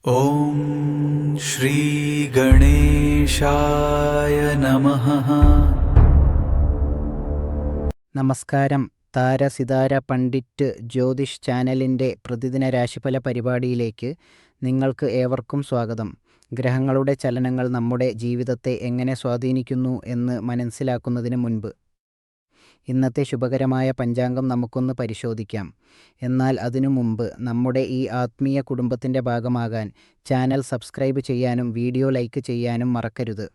ഓം ശ്രീ ഗണേശായ നമഃ. നമസ്കാരം. താരസിതാര പണ്ഡിറ്റ് ജ്യോതിഷ് ചാനലിൻ്റെ പ്രതിദിന രാശിഫല പരിപാടിയിലേക്ക് നിങ്ങൾക്ക് ഏവർക്കും സ്വാഗതം. ഗ്രഹങ്ങളുടെ ചലനങ്ങൾ നമ്മുടെ ജീവിതത്തെ എങ്ങനെ സ്വാധീനിക്കുന്നു എന്ന് മനസ്സിലാക്കുന്നതിന് മുൻപ് ഇന്നത്തെ ശുഭകരമായ പഞ്ചാംഗം നമുക്കൊന്ന് പരിശോധിക്കാം. എന്നാൽ അതിനു മുമ്പ് നമ്മുടെ ഈ ആത്മീയ കുടുംബത്തിൻ്റെ ഭാഗമാകാൻ ചാനൽ സബ്സ്ക്രൈബ് ചെയ്യാനും വീഡിയോ ലൈക്ക് ചെയ്യാനും മറക്കരുത്.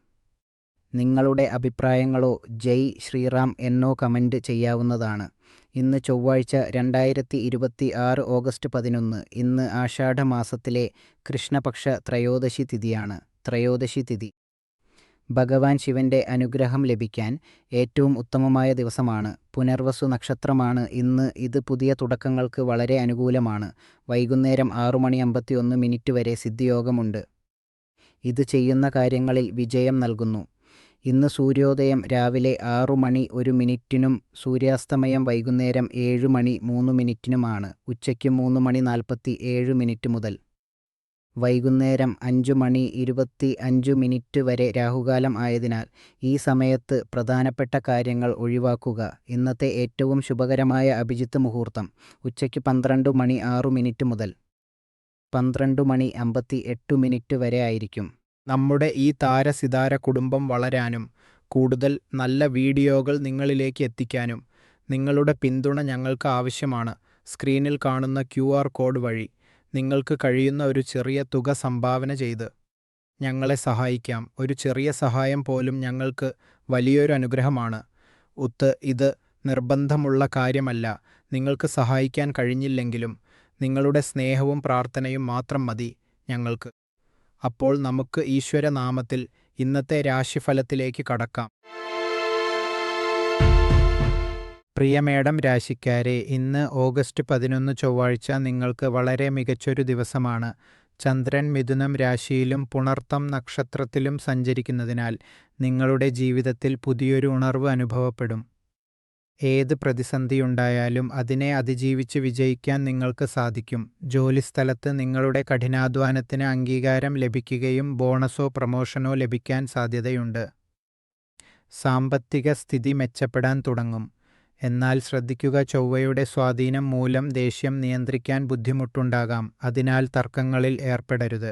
നിങ്ങളുടെ അഭിപ്രായങ്ങളോ ജയ് ശ്രീറാം എന്നോ കമൻറ്റ് ചെയ്യാവുന്നതാണ്. ഇന്ന് ചൊവ്വാഴ്ച 2026 ഓഗസ്റ്റ് 11. ഇന്ന് ആഷാഢമാസത്തിലെ കൃഷ്ണപക്ഷ ത്രയോദശി തിഥിയാണ്. ത്രയോദശി തിഥി ഭഗവാൻ ശിവൻ്റെ അനുഗ്രഹം ലഭിക്കാൻ ഏറ്റവും ഉത്തമമായ ദിവസമാണ്. പുനർവസു നക്ഷത്രമാണ് ഇന്ന്. ഇത് പുതിയ തുടക്കങ്ങൾക്ക് വളരെ അനുകൂലമാണ്. വൈകുന്നേരം 6:51 വരെ സിദ്ധിയോഗമുണ്ട്. ഇത് ചെയ്യുന്ന കാര്യങ്ങളിൽ വിജയം നൽകുന്നു. ഇന്ന് സൂര്യോദയം രാവിലെ 6:01 സൂര്യാസ്തമയം വൈകുന്നേരം 7:03 ഉച്ചയ്ക്ക് 3:47 മുതൽ വൈകുന്നേരം 5:25 വരെ രാഹുകാലം ആയതിനാൽ ഈ സമയത്ത് പ്രധാനപ്പെട്ട കാര്യങ്ങൾ ഒഴിവാക്കുക. ഇന്നത്തെ ഏറ്റവും ശുഭകരമായ അഭിജിത്ത് മുഹൂർത്തം ഉച്ചയ്ക്ക് 12:06 മുതൽ 12:58 വരെ ആയിരിക്കും. നമ്മുടെ ഈ താരസിതാര കുടുംബം വളരാനും കൂടുതൽ നല്ല വീഡിയോകൾ നിങ്ങളിലേക്ക് എത്തിക്കാനും നിങ്ങളുടെ പിന്തുണ ഞങ്ങൾക്ക് ആവശ്യമാണ്. സ്ക്രീനിൽ കാണുന്ന QR കോഡ് വഴി നിങ്ങൾക്ക് കഴിയുന്ന ഒരു ചെറിയ തുക സംഭാവന ചെയ്ത് ഞങ്ങളെ സഹായിക്കാം. ഒരു ചെറിയ സഹായം പോലും ഞങ്ങൾക്ക് വലിയൊരു അനുഗ്രഹമാണ്. ഇത് നിർബന്ധമുള്ള കാര്യമല്ല. നിങ്ങൾക്ക് സഹായിക്കാൻ കഴിഞ്ഞില്ലെങ്കിലും നിങ്ങളുടെ സ്നേഹവും പ്രാർത്ഥനയും മാത്രം മതി ഞങ്ങൾക്ക്. അപ്പോൾ നമുക്ക് ഈശ്വരനാമത്തിൽ ഇന്നത്തെ രാശിഫലത്തിലേക്ക് കടക്കാം. പ്രിയ മേടം രാശിക്കാരെ, ഇന്ന് ഓഗസ്റ്റ് 11 ചൊവ്വാഴ്ച നിങ്ങൾക്ക് വളരെ മികച്ചൊരു ദിവസമാണ്. ചന്ദ്രൻ മിഥുനം രാശിയിലും പുണർത്തം നക്ഷത്രത്തിലും സഞ്ചരിക്കുന്നതിനാൽ നിങ്ങളുടെ ജീവിതത്തിൽ പുതിയൊരു ഉണർവ് അനുഭവപ്പെടും. ഏത് പ്രതിസന്ധിയുണ്ടായാലും അതിനെ അതിജീവിച്ച് വിജയിക്കാൻ നിങ്ങൾക്ക് സാധിക്കും. ജോലിസ്ഥലത്ത് നിങ്ങളുടെ കഠിനാധ്വാനത്തിന് അംഗീകാരം ലഭിക്കുകയും ബോണസോ പ്രമോഷനോ ലഭിക്കാൻ സാധ്യതയുണ്ട്. സാമ്പത്തിക സ്ഥിതി മെച്ചപ്പെടാൻ തുടങ്ങും. എന്നാൽ ശ്രദ്ധിക്കുക, ചൊവ്വയുടെ സ്വാധീനം മൂലം ദേഷ്യം നിയന്ത്രിക്കാൻ ബുദ്ധിമുട്ടുണ്ടാകാം. അതിനാൽ തർക്കങ്ങളിൽ ഏർപ്പെടരുത്.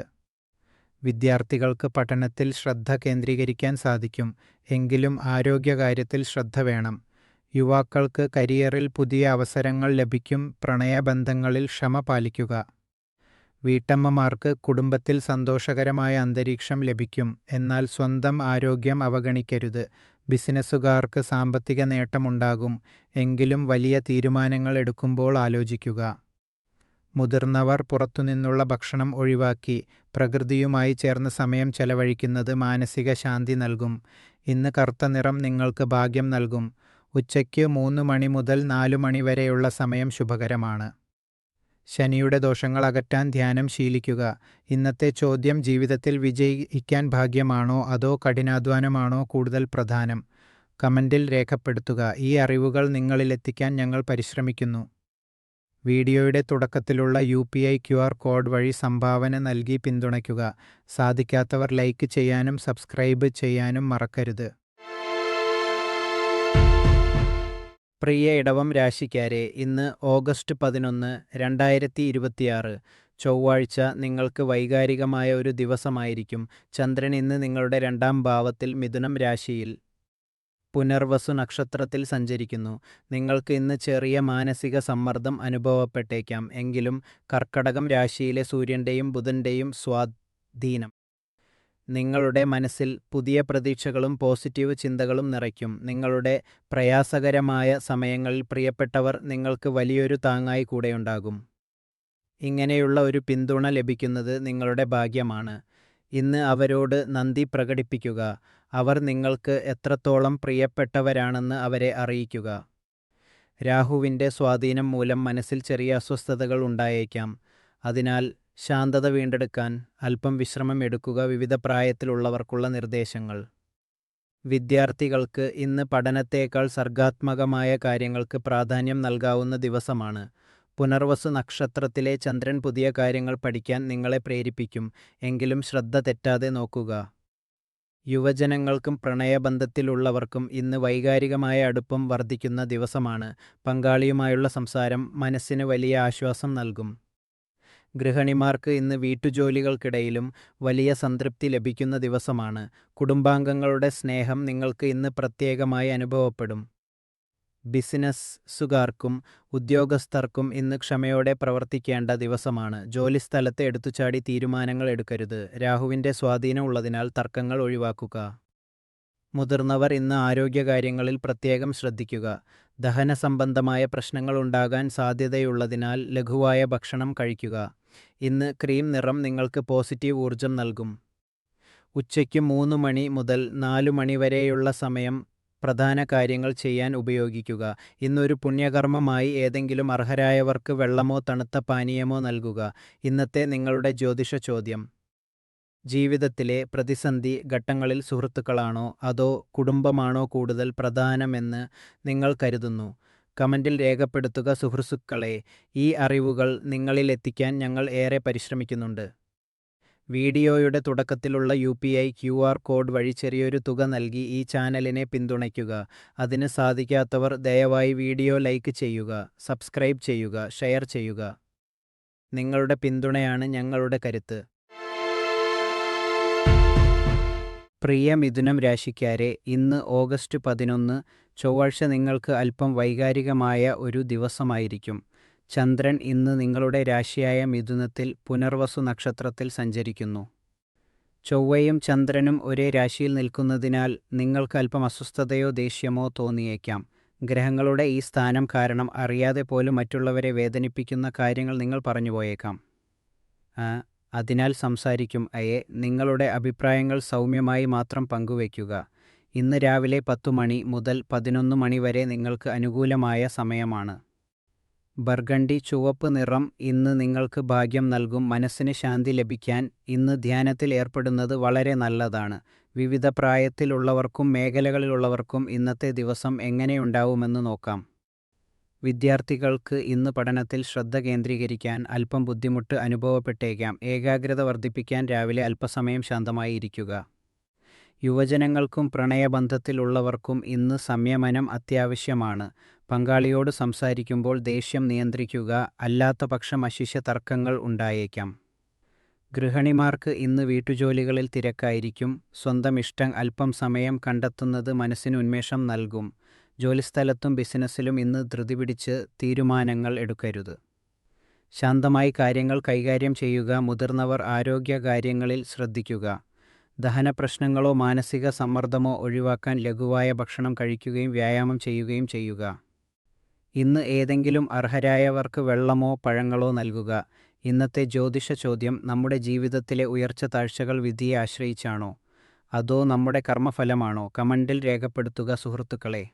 വിദ്യാർത്ഥികൾക്ക് പഠനത്തിൽ ശ്രദ്ധ കേന്ദ്രീകരിക്കാൻ സാധിക്കും. എങ്കിലും ആരോഗ്യകാര്യത്തിൽ ശ്രദ്ധ വേണം. യുവാക്കൾക്ക് കരിയറിൽ പുതിയ അവസരങ്ങൾ ലഭിക്കും. പ്രണയബന്ധങ്ങളിൽ ക്ഷമ പാലിക്കുക. വീട്ടമ്മമാർക്ക് കുടുംബത്തിൽ സന്തോഷകരമായ അന്തരീക്ഷം ലഭിക്കും. എന്നാൽ സ്വന്തം ആരോഗ്യം അവഗണിക്കരുത്. ബിസിനസ്സുകാർക്ക് സാമ്പത്തിക നേട്ടമുണ്ടാകും. എങ്കിലും വലിയ തീരുമാനങ്ങൾ എടുക്കുമ്പോൾ ആലോചിക്കുക. മുതിർന്നവർ പുറത്തുനിന്നുള്ള ഭക്ഷണം ഒഴിവാക്കി പ്രകൃതിയുമായി ചേർന്ന് സമയം ചെലവഴിക്കുന്നത് മാനസിക ശാന്തി നൽകും. ഇന്ന് കറുത്ത നിറം നിങ്ങൾക്ക് ഭാഗ്യം നൽകും. ഉച്ചയ്ക്ക് 3 മുതൽ 4 വരെയുള്ള സമയം ശുഭകരമാണ്. ശനിയുടെ ദോഷങ്ങൾ അകറ്റാൻ ധ്യാനം ശീലിക്കുക. ഇന്നത്തെ ചോദ്യം: ജീവിതത്തിൽ വിജയിക്കാൻ ഭാഗ്യമാണോ അതോ കഠിനാധ്വാനമാണോ കൂടുതൽ പ്രധാനം? കമൻറ്റിൽ രേഖപ്പെടുത്തുക. ഈ അറിവുകൾ നിങ്ങളിലെത്തിക്കാൻ ഞങ്ങൾ പരിശ്രമിക്കുന്നു. വീഡിയോയുടെ തുടക്കത്തിലുള്ള UPI QR കോഡ് വഴി സംഭാവന നൽകി പിന്തുണയ്ക്കുക. സാധിക്കാത്തവർ ലൈക്ക് ചെയ്യാനും സബ്സ്ക്രൈബ് ചെയ്യാനും മറക്കരുത്. പ്രിയ ഇടവം രാശിക്കാരെ, ഇന്ന് ഓഗസ്റ്റ് 11, 2026 ചൊവ്വാഴ്ച നിങ്ങൾക്ക് വൈകാരികമായ ഒരു ദിവസമായിരിക്കും. ചന്ദ്രൻ ഇന്ന് നിങ്ങളുടെ 2ാം ഭാവത്തിൽ മിഥുനം രാശിയിൽ പുനർവസു നക്ഷത്രത്തിൽ സഞ്ചരിക്കുന്നു. നിങ്ങൾക്ക് ഇന്ന് ചെറിയ മാനസിക സമ്മർദ്ദം അനുഭവപ്പെട്ടേക്കാം. എങ്കിലും കർക്കടകം രാശിയിലെ സൂര്യൻ്റെയും ബുധൻ്റെയും സ്വാധീനം നിങ്ങളുടെ മനസ്സിൽ പുതിയ പ്രതീക്ഷകളും പോസിറ്റീവ് ചിന്തകളും നിറയ്ക്കും. നിങ്ങളുടെ പ്രയാസകരമായ സമയങ്ങളിൽ പ്രിയപ്പെട്ടവർ നിങ്ങൾക്ക് വലിയൊരു താങ്ങായി കൂടെയുണ്ടാകും. ഇങ്ങനെയുള്ള ഒരു പിന്തുണ ലഭിക്കുന്നത് നിങ്ങളുടെ ഭാഗ്യമാണ്. ഇന്ന് അവരോട് നന്ദി പ്രകടിപ്പിക്കുക. അവർ നിങ്ങൾക്ക് എത്രത്തോളം പ്രിയപ്പെട്ടവരാണെന്ന് അവരെ അറിയിക്കുക. രാഹുവിൻ്റെ സ്വാധീനം മൂലം മനസ്സിൽ ചെറിയ അസ്വസ്ഥതകൾ ഉണ്ടായേക്കാം. അതിനാൽ ശാന്തത വീണ്ടെടുക്കാൻ അല്പം വിശ്രമം എടുക്കുക. വിവിധ പ്രായത്തിലുള്ളവർക്കുള്ള നിർദ്ദേശങ്ങൾ: വിദ്യാർത്ഥികൾക്ക് ഇന്ന് പഠനത്തേക്കാൾ സർഗാത്മകമായ കാര്യങ്ങൾക്ക് പ്രാധാന്യം നൽകാവുന്ന ദിവസമാണ്. പുനർവസു നക്ഷത്രത്തിലെ ചന്ദ്രൻ പുതിയ കാര്യങ്ങൾ പഠിക്കാൻ നിങ്ങളെ പ്രേരിപ്പിക്കും. എങ്കിലും ശ്രദ്ധ തെറ്റാതെ നോക്കുക. യുവജനങ്ങൾക്കും പ്രണയബന്ധത്തിലുള്ളവർക്കും ഇന്ന് വൈകാരികമായ അടുപ്പം വർദ്ധിക്കുന്ന ദിവസമാണ്. പങ്കാളിയുമായുള്ള സംസാരം മനസ്സിന് വലിയ ആശ്വാസം നൽകും. ഗൃഹിണിമാർക്ക് ഇന്ന് വീട്ടുജോലികൾക്കിടയിലും വലിയ സംതൃപ്തി ലഭിക്കുന്ന ദിവസമാണ്. കുടുംബാംഗങ്ങളുടെ സ്നേഹം നിങ്ങൾക്ക് ഇന്ന് പ്രത്യേകമായി അനുഭവപ്പെടും. ബിസിനസ്സുകാർക്കും ഉദ്യോഗസ്ഥർക്കും ഇന്ന് ക്ഷമയോടെ പ്രവർത്തിക്കേണ്ട ദിവസമാണ്. ജോലിസ്ഥലത്ത് എടുത്തുചാടി തീരുമാനങ്ങൾ എടുക്കരുത്. രാഹുവിൻ്റെ സ്വാധീനം ഉള്ളതിനാൽ തർക്കങ്ങൾ ഒഴിവാക്കുക. മുതിർന്നവർ ഇന്ന് ആരോഗ്യകാര്യങ്ങളിൽ പ്രത്യേകം ശ്രദ്ധിക്കുക. ദഹന സംബന്ധമായ പ്രശ്നങ്ങൾ ഉണ്ടാകാൻ സാധ്യതയുള്ളതിനാൽ ലഘുവായ ഭക്ഷണം കഴിക്കുക. ഇന്ന് ക്രീം നിറം നിങ്ങൾക്ക് പോസിറ്റീവ് ഊർജം നൽകും. ഉച്ചയ്ക്ക് 3 മണി മുതൽ 4 മണി വരെയുള്ള സമയം പ്രധാന കാര്യങ്ങൾ ചെയ്യാൻ ഉപയോഗിക്കുക. ഇന്നൊരു പുണ്യകർമ്മമായി ഏതെങ്കിലും അർഹരായവർക്ക് വെള്ളമോ തണുത്ത പാനീയമോ നൽകുക. ഇന്നത്തെ നിങ്ങളുടെ ജ്യോതിഷ ചോദ്യം: ജീവിതത്തിലെ പ്രതിസന്ധി ഘട്ടങ്ങളിൽ സുഹൃത്തുക്കളാണോ അതോ കുടുംബമാണോ കൂടുതൽ പ്രധാനമെന്ന് നിങ്ങൾ കരുതുന്നു? കമൻറ്റിൽ രേഖപ്പെടുത്തുക സുഹൃത്തുക്കളെ. ഈ അറിവുകൾ നിങ്ങളിൽ എത്തിക്കാൻ ഞങ്ങൾ ഏറെ പരിശ്രമിക്കുന്നുണ്ട്. വീഡിയോയുടെ തുടക്കത്തിലുള്ള UPI QR കോഡ് വഴി ചെറിയൊരു തുക നൽകി ഈ ചാനലിനെ പിന്തുണയ്ക്കുക. അതിന് സാധിക്കാത്തവർ ദയവായി വീഡിയോ ലൈക്ക് ചെയ്യുക, സബ്സ്ക്രൈബ് ചെയ്യുക, ഷെയർ ചെയ്യുക. നിങ്ങളുടെ പിന്തുണയാണ് ഞങ്ങളുടെ കരുത്ത്. പ്രിയ മിഥുനം രാശിക്കാരെ, ഇന്ന് ഓഗസ്റ്റ് 11 ചൊവ്വാഴ്ച നിങ്ങൾക്ക് അല്പം വൈകാരികമായ ഒരു ദിവസമായിരിക്കും. ചന്ദ്രൻ ഇന്ന് നിങ്ങളുടെ രാശിയായ മിഥുനത്തിൽ പുനർവസു നക്ഷത്രത്തിൽ സഞ്ചരിക്കുന്നു. ചൊവ്വയും ചന്ദ്രനും ഒരേ രാശിയിൽ നിൽക്കുന്നതിനാൽ നിങ്ങൾക്ക് അല്പം അസ്വസ്ഥതയോ ദേഷ്യമോ തോന്നിയേക്കാം. ഗ്രഹങ്ങളുടെ ഈ സ്ഥാനം കാരണം അറിയാതെ പോലും മറ്റുള്ളവരെ വേദനിപ്പിക്കുന്ന കാര്യങ്ങൾ നിങ്ങൾ പറഞ്ഞുപോയേക്കാം. അതിനാൽ സംസാരിക്കും നിങ്ങളുടെ അഭിപ്രായങ്ങൾ സൗമ്യമായി മാത്രം പങ്കുവയ്ക്കുക. ഇന്ന് രാവിലെ 10 മണി മുതൽ 11 മണി വരെ നിങ്ങൾക്ക് അനുകൂലമായ സമയമാണ്. ബർഗണ്ടി ചുവപ്പ് നിറം ഇന്ന് നിങ്ങൾക്ക് ഭാഗ്യം നൽകും. മനസ്സിന് ശാന്തി ലഭിക്കാൻ ഇന്ന് ധ്യാനത്തിൽ ഏർപ്പെടുന്നത് വളരെ നല്ലതാണ്. വിവിധ പ്രായത്തിലുള്ളവർക്കും മേഖലകളിലുള്ളവർക്കും ഇന്നത്തെ ദിവസം എങ്ങനെയുണ്ടാവുമെന്ന് നോക്കാം. വിദ്യാർത്ഥികൾക്ക് ഇന്ന് പഠനത്തിൽ ശ്രദ്ധ കേന്ദ്രീകരിക്കാൻ അല്പം ബുദ്ധിമുട്ട് അനുഭവപ്പെട്ടേക്കാം. ഏകാഗ്രത വർദ്ധിപ്പിക്കാൻ രാവിലെ അല്പസമയം ശാന്തമായി ഇരിക്കുക. യുവജനങ്ങൾക്കും പ്രണയബന്ധത്തിലുള്ളവർക്കും ഇന്ന് സംയമനം അത്യാവശ്യമാണ്. പങ്കാളിയോട് സംസാരിക്കുമ്പോൾ ദേഷ്യം നിയന്ത്രിക്കുക, അല്ലാത്തപക്ഷം അശിഷ്യ തർക്കങ്ങൾ ഉണ്ടായേക്കാം. ഗൃഹിണിമാർക്ക് ഇന്ന് വീട്ടുജോലികളിൽ തിരക്കായിരിക്കും. സ്വന്തം ഇഷ്ടം അല്പം സമയം കണ്ടെത്തുന്നത് മനസ്സിന് ഉന്മേഷം നൽകും. ജോലിസ്ഥലത്തും ബിസിനസ്സിലും ഇന്ന് ധൃതി പിടിച്ച് തീരുമാനങ്ങൾ എടുക്കരുത്. ശാന്തമായി കാര്യങ്ങൾ കൈകാര്യം ചെയ്യുക. മുതിർന്നവർ ആരോഗ്യകാര്യങ്ങളിൽ ശ്രദ്ധിക്കുക. ദഹനപ്രശ്നങ്ങളോ മാനസിക സമ്മർദ്ദമോ ഒഴിവാക്കാൻ ലഘുവായ ഭക്ഷണം കഴിക്കുകയും വ്യായാമം ചെയ്യുകയും ചെയ്യുക. ഇന്ന് ഏതെങ്കിലും അർഹരായവർക്ക് വെള്ളമോ പഴങ്ങളോ നൽകുക. ഇന്നത്തെ ജ്യോതിഷ ചോദ്യം: നമ്മുടെ ജീവിതത്തിലെ ഉയർച്ച താഴ്ചകൾ വിധിയെ ആശ്രയിച്ചാണോ അതോ നമ്മുടെ കർമ്മഫലമാണോ? കമൻറ്റിൽ രേഖപ്പെടുത്തുക സുഹൃത്തുക്കളെ.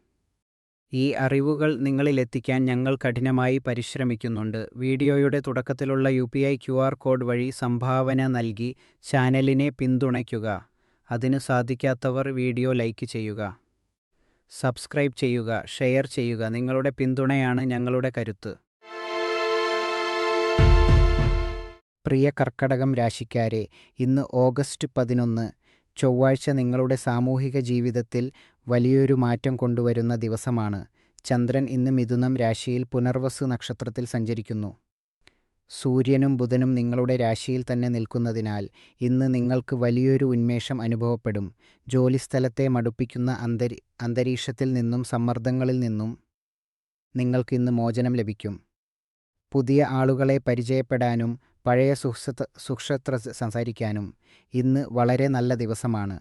ഈ അറിവുകൾ നിങ്ങളിലെത്തിക്കാൻ ഞങ്ങൾ കഠിനമായി പരിശ്രമിക്കുന്നുണ്ട്. വീഡിയോയുടെ തുടക്കത്തിലുള്ള UPI QR കോഡ് വഴി സംഭാവന നൽകി ചാനലിനെ പിന്തുണയ്ക്കുക. അതിന് സാധിക്കാത്തവർ വീഡിയോ ലൈക്ക് ചെയ്യുക, സബ്സ്ക്രൈബ് ചെയ്യുക, ഷെയർ ചെയ്യുക. നിങ്ങളുടെ പിന്തുണയാണ് ഞങ്ങളുടെ കരുത്ത്. പ്രിയ കർക്കടകം രാശിക്കാരെ, ഇന്ന് ഓഗസ്റ്റ് 11 ചൊവ്വാഴ്ച നിങ്ങളുടെ സാമൂഹിക ജീവിതത്തിൽ വലിയൊരു മാറ്റം കൊണ്ടുവരുന്ന ദിവസമാണ്. ചന്ദ്രൻ ഇന്ന് മിഥുനം രാശിയിൽ പുനർവസു നക്ഷത്രത്തിൽ സഞ്ചരിക്കുന്നു. സൂര്യനും ബുധനും നിങ്ങളുടെ രാശിയിൽ തന്നെ നിൽക്കുന്നതിനാൽ ഇന്ന് നിങ്ങൾക്ക് വലിയൊരു ഉന്മേഷം അനുഭവപ്പെടും. ജോലിസ്ഥലത്തെ മടുപ്പിക്കുന്ന അന്തരീക്ഷത്തിൽ നിന്നും സമ്മർദ്ദങ്ങളിൽ നിന്നും നിങ്ങൾക്ക് ഇന്ന് മോചനം ലഭിക്കും. പുതിയ ആളുകളെ പരിചയപ്പെടാനും പഴയ സുഹൃത്ത് സംസാരിക്കാനും ഇന്ന് വളരെ നല്ല ദിവസമാണ്.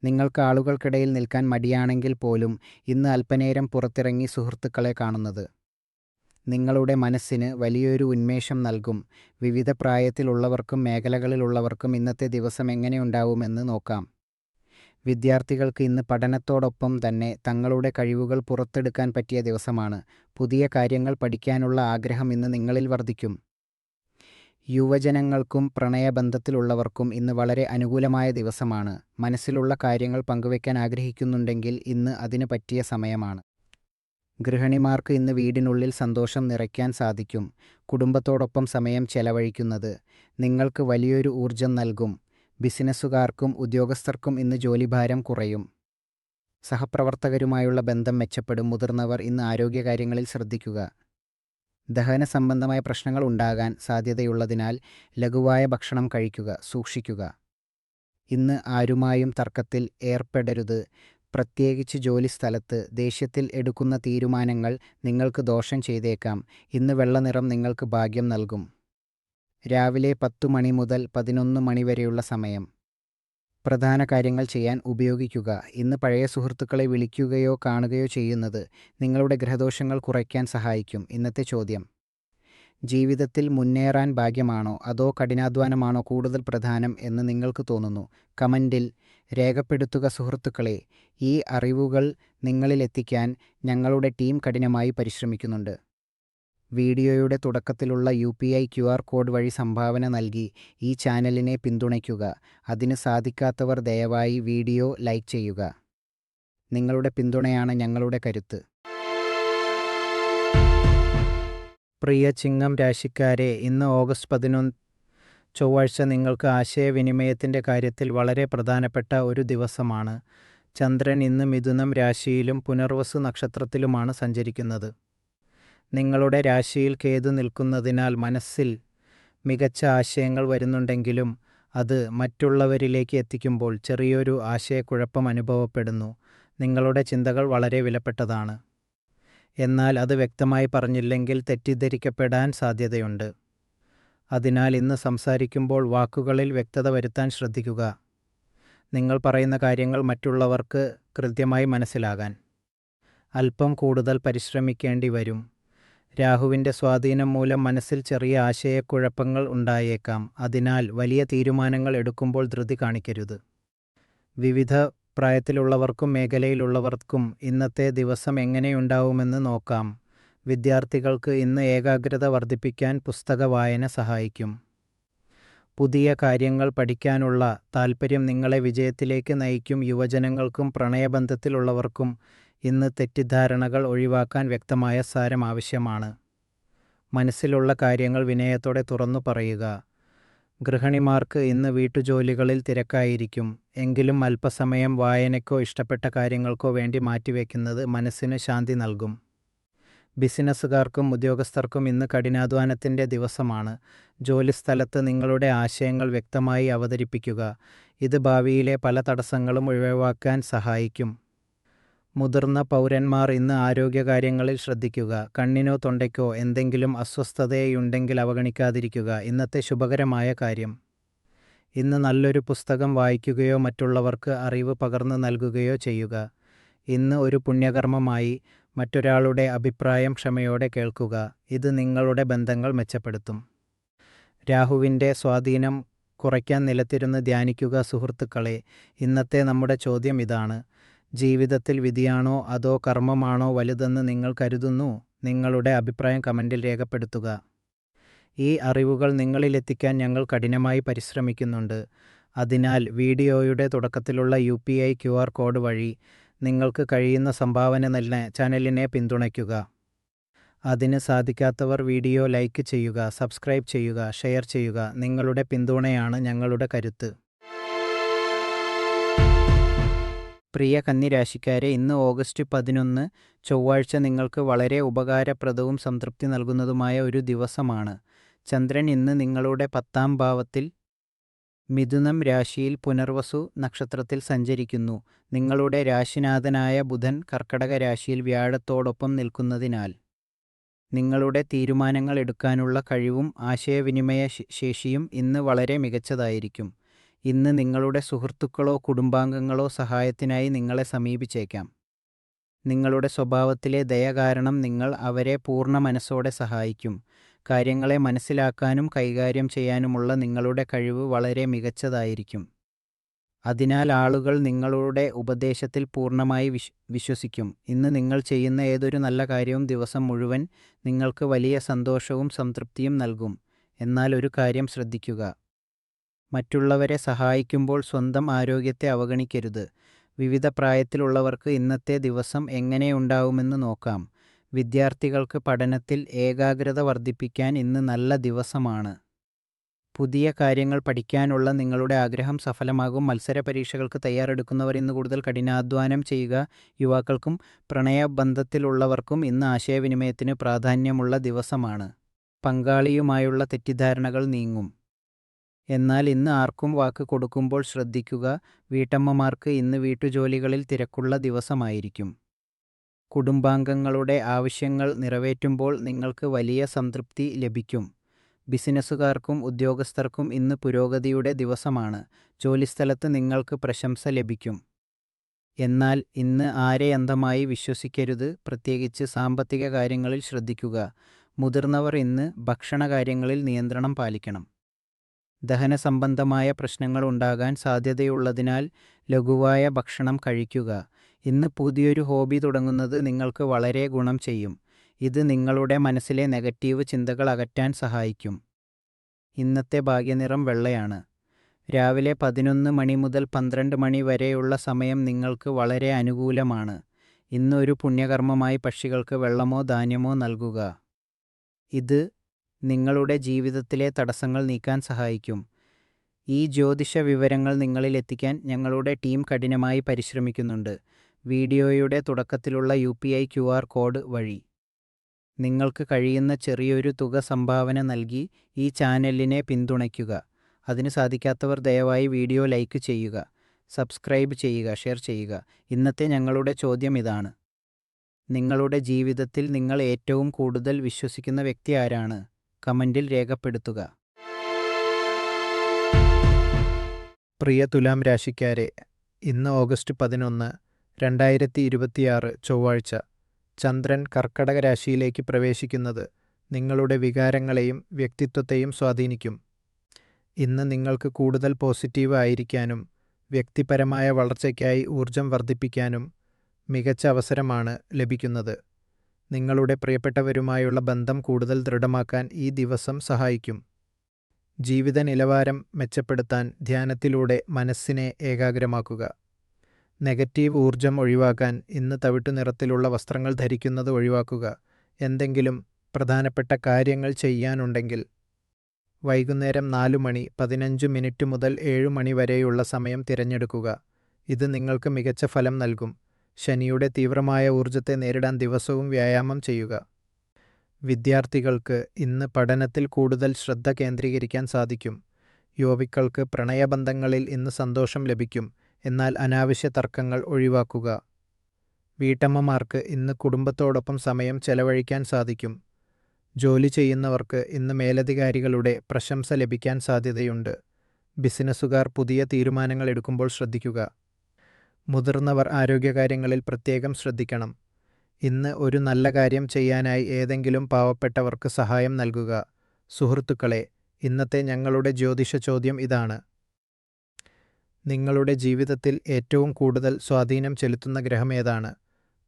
നിങ്ങൾക്ക് ആളുകൾക്കിടയിൽ നിൽക്കാൻ മടിയാണെങ്കിൽ പോലും ഇന്ന് അല്പനേരം പുറത്തിറങ്ങി സുഹൃത്തുക്കളെ കാണുന്നത് നിങ്ങളുടെ മനസ്സിന് വലിയൊരു ഉന്മേഷം നൽകും. വിവിധ പ്രായത്തിലുള്ളവർക്കും മേഖലകളിലുള്ളവർക്കും ഇന്നത്തെ ദിവസം എങ്ങനെയുണ്ടാവുമെന്ന് നോക്കാം. വിദ്യാർത്ഥികൾക്ക് ഇന്ന് പഠനത്തോടൊപ്പം തന്നെ തങ്ങളുടെ കഴിവുകൾ പുറത്തെടുക്കാൻ പറ്റിയ ദിവസമാണ്. പുതിയ കാര്യങ്ങൾ പഠിക്കാനുള്ള ആഗ്രഹം ഇന്ന് നിങ്ങളിൽ വർദ്ധിക്കും. യുവജനങ്ങൾക്കും പ്രണയബന്ധത്തിലുള്ളവർക്കും ഇന്ന് വളരെ അനുകൂലമായ ദിവസമാണ്. മനസ്സിലുള്ള കാര്യങ്ങൾ പങ്കുവയ്ക്കാൻ ആഗ്രഹിക്കുന്നുണ്ടെങ്കിൽ ഇന്ന് അതിന് പറ്റിയ സമയമാണ്. ഗൃഹിണിമാർക്ക് ഇന്ന് വീടിനുള്ളിൽ സന്തോഷം നിറയ്ക്കാൻ സാധിക്കും. കുടുംബത്തോടൊപ്പം സമയം ചെലവഴിക്കുന്നത് നിങ്ങൾക്ക് വലിയൊരു ഊർജം നൽകും. ബിസിനസ്സുകാർക്കും ഉദ്യോഗസ്ഥർക്കും ഇന്ന് ജോലിഭാരം കുറയും. സഹപ്രവർത്തകരുമായുള്ള ബന്ധം മെച്ചപ്പെടും. മുതിർന്നവർ ഇന്ന് ആരോഗ്യകാര്യങ്ങളിൽ ശ്രദ്ധിക്കുക. ദഹന സംബന്ധമായ പ്രശ്നങ്ങൾ ഉണ്ടാകാൻ സാധ്യതയുള്ളതിനാൽ ലഘുവായ ഭക്ഷണം കഴിക്കുക സൂക്ഷിക്കുക. ഇന്ന് ആരുമായും തർക്കത്തിൽ ഏർപ്പെടരുത്. പ്രത്യേകിച്ച് ജോലിസ്ഥലത്ത് ദേഷ്യത്തിൽ എടുക്കുന്ന തീരുമാനങ്ങൾ നിങ്ങൾക്ക് ദോഷം ചെയ്തേക്കാം. ഇന്ന് വെള്ളനിറം നിങ്ങൾക്ക് ഭാഗ്യം നൽകും. രാവിലെ 10 മണി മുതൽ 11 മണി വരെയുള്ള സമയം പ്രധാന കാര്യങ്ങൾ ചെയ്യാൻ ഉപയോഗിക്കുക. ഇന്ന് പഴയ സുഹൃത്തുക്കളെ വിളിക്കുകയോ കാണുകയോ ചെയ്യുന്നത് നിങ്ങളുടെ ഗ്രഹദോഷങ്ങൾ കുറയ്ക്കാൻ സഹായിക്കും. ഇന്നത്തെ ചോദ്യം: ജീവിതത്തിൽ മുന്നേറാൻ ഭാഗ്യമാണോ അതോ കഠിനാധ്വാനമാണോ കൂടുതൽ പ്രധാനം എന്ന് നിങ്ങൾക്ക് തോന്നുന്നു? കമൻറ്റിൽ രേഖപ്പെടുത്തുക. സുഹൃത്തുക്കളെ, ഈ അറിവുകൾ നിങ്ങളിലെത്തിക്കാൻ ഞങ്ങളുടെ ടീം കഠിനമായി പരിശ്രമിക്കുന്നുണ്ട്. വീഡിയോയുടെ തുടക്കത്തിലുള്ള UPI QR കോഡ് വഴി സംഭാവന നൽകി ഈ ചാനലിനെ പിന്തുണയ്ക്കുക. അതിന് സാധിക്കാത്തവർ ദയവായി വീഡിയോ ലൈക്ക് ചെയ്യുക. നിങ്ങളുടെ പിന്തുണയാണ് ഞങ്ങളുടെ കരുത്ത്. പ്രിയ ചിങ്ങം രാശിക്കാരെ, ഇന്ന് ഓഗസ്റ്റ് 11 ചൊവ്വാഴ്ച നിങ്ങൾക്ക് ആശയവിനിമയത്തിൻ്റെ കാര്യത്തിൽ വളരെ പ്രധാനപ്പെട്ട ഒരു ദിവസമാണ്. ചന്ദ്രൻ ഇന്ന് മിഥുനം രാശിയിലും പുനർവസു നക്ഷത്രത്തിലുമാണ് സഞ്ചരിക്കുന്നത്. നിങ്ങളുടെ രാശിയിൽ കേതു നിൽക്കുന്നതിനാൽ മനസ്സിൽ മികച്ച ആശയങ്ങൾ വരുന്നുണ്ടെങ്കിലും അത് മറ്റുള്ളവരിലേക്ക് എത്തിക്കുമ്പോൾ ചെറിയൊരു ആശയക്കുഴപ്പം അനുഭവപ്പെടുന്നു. നിങ്ങളുടെ ചിന്തകൾ വളരെ വിലപ്പെട്ടതാണ്. എന്നാൽ അത് വ്യക്തമായി പറഞ്ഞില്ലെങ്കിൽ തെറ്റിദ്ധരിക്കപ്പെടാൻ സാധ്യതയുണ്ട്. അതിനാൽ ഇന്ന് സംസാരിക്കുമ്പോൾ വാക്കുകളിൽ വ്യക്തത വരുത്താൻ ശ്രദ്ധിക്കുക. നിങ്ങൾ പറയുന്ന കാര്യങ്ങൾ മറ്റുള്ളവർക്ക് കൃത്യമായി മനസ്സിലാകാൻ അല്പം കൂടുതൽ പരിശ്രമിക്കേണ്ടി വരും. രാഹുവിൻ്റെ സ്വാധീനം മൂലം മനസ്സിൽ ചെറിയ ആശയക്കുഴപ്പങ്ങൾ ഉണ്ടായേക്കാം. അതിനാൽ വലിയ തീരുമാനങ്ങൾ എടുക്കുമ്പോൾ ധൃതി കാണിക്കരുത്. വിവിധ പ്രായത്തിലുള്ളവർക്കും മേഖലയിലുള്ളവർക്കും ഇന്നത്തെ ദിവസം എങ്ങനെയുണ്ടാവുമെന്ന് നോക്കാം. വിദ്യാർത്ഥികൾക്ക് ഇന്ന് ഏകാഗ്രത വർദ്ധിപ്പിക്കാൻ പുസ്തക വായന സഹായിക്കും. പുതിയ കാര്യങ്ങൾ പഠിക്കാനുള്ള താൽപ്പര്യം നിങ്ങളെ വിജയത്തിലേക്ക് നയിക്കും. യുവജനങ്ങൾക്കും പ്രണയബന്ധത്തിലുള്ളവർക്കും ഇന്ന് തെറ്റിദ്ധാരണകൾ ഒഴിവാക്കാൻ വ്യക്തമായ സാരം ആവശ്യമാണ്. മനസ്സിലുള്ള കാര്യങ്ങൾ വിനയത്തോടെ തുറന്നു പറയുക. ഗൃഹിണിമാർക്ക് ഇന്ന് വീട്ടുജോലികളിൽ തിരക്കായിരിക്കും. എങ്കിലും അല്പസമയം വായനയ്ക്കോ ഇഷ്ടപ്പെട്ട കാര്യങ്ങൾക്കോ വേണ്ടി മാറ്റിവെക്കുന്നത് മനസ്സിന് ശാന്തി നൽകും. ബിസിനസ്സുകാർക്കും ഉദ്യോഗസ്ഥർക്കും ഇന്ന് കഠിനാധ്വാനത്തിൻ്റെ ദിവസമാണ്. ജോലിസ്ഥലത്ത് നിങ്ങളുടെ ആശയങ്ങൾ വ്യക്തമായി അവതരിപ്പിക്കുക. ഇത് ഭാവിയിലെ പല തടസ്സങ്ങളും ഒഴിവാക്കാൻ സഹായിക്കും. മുതിർന്ന പൗരന്മാർ ഇന്ന് ആരോഗ്യകാര്യങ്ങളിൽ ശ്രദ്ധിക്കുക. കണ്ണിനോ തൊണ്ടയ്ക്കോ എന്തെങ്കിലും അസ്വസ്ഥതയുണ്ടെങ്കിൽ അവഗണിക്കാതിരിക്കുക. ഇന്നത്തെ ശുഭകരമായ കാര്യം: ഇന്ന് നല്ലൊരു പുസ്തകം വായിക്കുകയോ മറ്റുള്ളവർക്ക് അറിവ് പകർന്നു നൽകുകയോ ചെയ്യുക. ഇന്ന് ഒരു പുണ്യകർമ്മമായി മറ്റൊരാളുടെ അഭിപ്രായം ക്ഷമയോടെ കേൾക്കുക. ഇത് നിങ്ങളുടെ ബന്ധങ്ങൾ മെച്ചപ്പെടുത്തും. രാഹുവിൻ്റെ സ്വാധീനം കുറയ്ക്കാൻ നിലത്തിരുന്ന് ധ്യാനിക്കുക. സുഹൃത്തുക്കളെ, ഇന്നത്തെ നമ്മുടെ ചോദ്യം ഇതാണ്: ജീവിതത്തിൽ വിധിയാണോ അതോ കർമ്മമാണോ വലുതെന്ന് നിങ്ങൾ കരുതുന്നു? നിങ്ങളുടെ അഭിപ്രായം കമൻറ്റിൽ രേഖപ്പെടുത്തുക. ഈ അറിവുകൾ നിങ്ങളിലെത്തിക്കാൻ ഞങ്ങൾ കഠിനമായി പരിശ്രമിക്കുന്നുണ്ട്. അതിനാൽ വീഡിയോയുടെ തുടക്കത്തിലുള്ള UPI QR കോഡ് വഴി നിങ്ങൾക്ക് കഴിയുന്ന സംഭാവന നൽകാൻ ചാനലിനെ പിന്തുണയ്ക്കുക. അതിന് സാധിക്കാത്തവർ വീഡിയോ ലൈക്ക് ചെയ്യുക, സബ്സ്ക്രൈബ് ചെയ്യുക, ഷെയർ ചെയ്യുക. നിങ്ങളുടെ പിന്തുണയാണ് ഞങ്ങളുടെ കരുത്ത്. പ്രിയ കന്നിരാശിക്കാരെ, ഇന്ന് ഓഗസ്റ്റ് 11 ചൊവ്വാഴ്ച നിങ്ങൾക്ക് വളരെ ഉപകാരപ്രദവും സംതൃപ്തി നൽകുന്നതുമായ ഒരു ദിവസമാണ്. ചന്ദ്രൻ ഇന്ന് നിങ്ങളുടെ 10ാം ഭാവത്തിൽ മിഥുനം രാശിയിൽ പുനർവസു നക്ഷത്രത്തിൽ സഞ്ചരിക്കുന്നു. നിങ്ങളുടെ രാശിനാഥനായ ബുധൻ കർക്കടക രാശിയിൽ വ്യാഴത്തോടൊപ്പം നിൽക്കുന്നതിനാൽ നിങ്ങളുടെ തീരുമാനങ്ങൾ എടുക്കാനുള്ള കഴിവും ആശയവിനിമയ ശേഷിയും ഇന്ന് വളരെ മികച്ചതായിരിക്കും. ഇന്ന് നിങ്ങളുടെ സുഹൃത്തുക്കളോ കുടുംബാംഗങ്ങളോ സഹായത്തിനായി നിങ്ങളെ സമീപിച്ചേക്കാം. നിങ്ങളുടെ സ്വഭാവത്തിലെ ദയ കാരണം നിങ്ങൾ അവരെ പൂർണ്ണ മനസ്സോടെ സഹായിക്കും. കാര്യങ്ങളെ മനസ്സിലാക്കാനും കൈകാര്യം ചെയ്യാനുമുള്ള നിങ്ങളുടെ കഴിവ് വളരെ മികച്ചതായിരിക്കും. അതിനാൽ ആളുകൾ നിങ്ങളുടെ ഉപദേശത്തിൽ പൂർണ്ണമായി വിശ്വസിക്കും. ഇന്ന് നിങ്ങൾ ചെയ്യുന്ന ഏതൊരു നല്ല കാര്യവും ദിവസം മുഴുവൻ നിങ്ങൾക്ക് വലിയ സന്തോഷവും സംതൃപ്തിയും നൽകും. എന്നാൽ ഒരു കാര്യം ശ്രദ്ധിക്കുക: മറ്റുള്ളവരെ സഹായിക്കുമ്പോൾ സ്വന്തം ആരോഗ്യത്തെ അവഗണിക്കരുത്. വിവിധ പ്രായത്തിലുള്ളവർക്ക് ഇന്നത്തെ ദിവസം എങ്ങനെയുണ്ടാവുമെന്ന് നോക്കാം. വിദ്യാർത്ഥികൾക്ക് പഠനത്തിൽ ഏകാഗ്രത വർദ്ധിപ്പിക്കാൻ ഇന്ന് നല്ല ദിവസമാണ്. പുതിയ കാര്യങ്ങൾ പഠിക്കാനുള്ള നിങ്ങളുടെ ആഗ്രഹം സഫലമാകും. മത്സര പരീക്ഷകൾക്ക് തയ്യാറെടുക്കുന്നവർ ഇന്ന് കൂടുതൽ കഠിനാധ്വാനം ചെയ്യുക. യുവാക്കൾക്കും പ്രണയബന്ധത്തിലുള്ളവർക്കും ഇന്ന് ആശയവിനിമയത്തിന് പ്രാധാന്യമുള്ള ദിവസമാണ്. പങ്കാളിയുമായുള്ള തെറ്റിദ്ധാരണകൾ നീങ്ങും. എന്നാൽ ഇന്ന് ആർക്കും വാക്ക് കൊടുക്കുമ്പോൾ ശ്രദ്ധിക്കുക. വീട്ടമ്മമാർക്ക് ഇന്ന് വീട്ടുജോലികളിൽ തിരക്കുള്ള ദിവസമായിരിക്കും. കുടുംബാംഗങ്ങളുടെ ആവശ്യങ്ങൾ നിറവേറ്റുമ്പോൾ നിങ്ങൾക്ക് വലിയ സംതൃപ്തി ലഭിക്കും. ബിസിനസ്സുകാർക്കും ഉദ്യോഗസ്ഥർക്കും ഇന്ന് പുരോഗതിയുടെ ദിവസമാണ്. ജോലിസ്ഥലത്ത് നിങ്ങൾക്ക് പ്രശംസ ലഭിക്കും. എന്നാൽ ഇന്ന് ആരെ അന്ധമായി വിശ്വസിക്കരുത്. പ്രത്യേകിച്ച് സാമ്പത്തിക കാര്യങ്ങളിൽ ശ്രദ്ധിക്കുക. മുതിർന്നവർ ഇന്ന് ഭക്ഷണകാര്യങ്ങളിൽ നിയന്ത്രണം പാലിക്കണം. ദഹന സംബന്ധമായ പ്രശ്നങ്ങൾ ഉണ്ടാകാൻ സാധ്യതയുള്ളതിനാൽ ലഘുവായ ഭക്ഷണം കഴിക്കുക. ഇന്ന് പുതിയൊരു ഹോബി തുടങ്ങുന്നത് നിങ്ങൾക്ക് വളരെ ഗുണം ചെയ്യും. ഇത് നിങ്ങളുടെ മനസ്സിലെ നെഗറ്റീവ് ചിന്തകൾ അകറ്റാൻ സഹായിക്കും. ഇന്നത്തെ ഭാഗ്യനിറം വെള്ളയാണ്. രാവിലെ 11 മണി മുതൽ 12 മണി വരെയുള്ള സമയം നിങ്ങൾക്ക് വളരെ അനുകൂലമാണ്. ഇന്ന് ഒരു പുണ്യകർമ്മമായി പക്ഷികൾക്ക് വെള്ളമോ ധാന്യമോ നൽകുക. ഇത് നിങ്ങളുടെ ജീവിതത്തിലെ തടസ്സങ്ങൾ നീക്കാൻ സഹായിക്കും. ഈ ജ്യോതിഷ വിവരങ്ങൾ നിങ്ങളിൽ എത്തിക്കാൻ ഞങ്ങളുടെ ടീം കഠിനമായി പരിശ്രമിക്കുന്നുണ്ട്. വീഡിയോയുടെ തുടക്കത്തിലുള്ള UPI QR കോഡ് വഴി നിങ്ങൾക്ക് കഴിയുന്ന ചെറിയൊരു തുക സംഭാവന നൽകി ഈ ചാനലിനെ പിന്തുണയ്ക്കുക. അതിന് സാധിക്കാത്തവർ ദയവായി വീഡിയോ ലൈക്ക് ചെയ്യുക, സബ്സ്ക്രൈബ് ചെയ്യുക, ഷെയർ ചെയ്യുക. ഇന്നത്തെ ഞങ്ങളുടെ ചോദ്യം ഇതാണ്: നിങ്ങളുടെ ജീവിതത്തിൽ നിങ്ങൾ ഏറ്റവും കൂടുതൽ വിശ്വസിക്കുന്ന വ്യക്തി ആരാണ്? കമൻറ്റിൽ രേഖപ്പെടുത്തുക. പ്രിയ തുലാം രാശിക്കാരെ, ഇന്ന് ഓഗസ്റ്റ് 11, 2026 ചൊവ്വാഴ്ച. ചന്ദ്രൻ കർക്കടക രാശിയിലേക്ക് പ്രവേശിക്കുന്നത് നിങ്ങളുടെ വികാരങ്ങളെയും വ്യക്തിത്വത്തെയും സ്വാധീനിക്കും. ഇന്ന് നിങ്ങൾക്ക് കൂടുതൽ പോസിറ്റീവ് ആയിരിക്കാനും വ്യക്തിപരമായ വളർച്ചയ്ക്കായി ഊർജം വർദ്ധിപ്പിക്കാനും മികച്ച അവസരമാണ് ലഭിക്കുന്നത്. നിങ്ങളുടെ പ്രിയപ്പെട്ടവരുമായുള്ള ബന്ധം കൂടുതൽ ദൃഢമാക്കാൻ ഈ ദിവസം സഹായിക്കും. ജീവിത നിലവാരം മെച്ചപ്പെടുത്താൻ ധ്യാനത്തിലൂടെ മനസ്സിനെ ഏകാഗ്രമാക്കുക. നെഗറ്റീവ് ഊർജം ഒഴിവാക്കാൻ ഇന്ന് തവിട്ടു നിറത്തിലുള്ള വസ്ത്രങ്ങൾ ധരിക്കുന്നത് ഒഴിവാക്കുക. എന്തെങ്കിലും പ്രധാനപ്പെട്ട കാര്യങ്ങൾ ചെയ്യാനുണ്ടെങ്കിൽ വൈകുന്നേരം 4 മണി 15 മിനിറ്റ് മുതൽ 7 മണി വരെയുള്ള സമയം തിരഞ്ഞെടുക്കുക. ഇത് നിങ്ങൾക്ക് മികച്ച ഫലം നൽകും. ശനിയുടെ തീവ്രമായ ഊർജത്തെ നേരിടാൻ ദിവസവും വ്യായാമം ചെയ്യുക. വിദ്യാർത്ഥികൾക്ക് ഇന്ന് പഠനത്തിൽ കൂടുതൽ ശ്രദ്ധ കേന്ദ്രീകരിക്കാൻ സാധിക്കും. യുവാക്കൾക്ക് പ്രണയബന്ധങ്ങളിൽ ഇന്ന് സന്തോഷം ലഭിക്കും. എന്നാൽ അനാവശ്യ തർക്കങ്ങൾ ഒഴിവാക്കുക. വീട്ടമ്മമാർക്ക് ഇന്ന് കുടുംബത്തോടൊപ്പം സമയം ചെലവഴിക്കാൻ സാധിക്കും. ജോലി ചെയ്യുന്നവർക്ക് ഇന്ന് മേലധികാരികളുടെ പ്രശംസ ലഭിക്കാൻ സാധ്യതയുണ്ട്. ബിസിനസ്സുകാർ പുതിയ തീരുമാനങ്ങൾ എടുക്കുമ്പോൾ ശ്രദ്ധിക്കുക. മുതിർന്നവർ ആരോഗ്യകാര്യങ്ങളിൽ പ്രത്യേകം ശ്രദ്ധിക്കണം. ഇന്ന് ഒരു നല്ല കാര്യം ചെയ്യാനായി ഏതെങ്കിലും പാവപ്പെട്ടവർക്ക് സഹായം നൽകുക. സുഹൃത്തുക്കളെ, ഇന്നത്തെ ഞങ്ങളുടെ ജ്യോതിഷ ചോദ്യം ഇതാണ്: നിങ്ങളുടെ ജീവിതത്തിൽ ഏറ്റവും കൂടുതൽ സ്വാധീനം ചെലുത്തുന്ന ഗ്രഹം ഏതാണ്?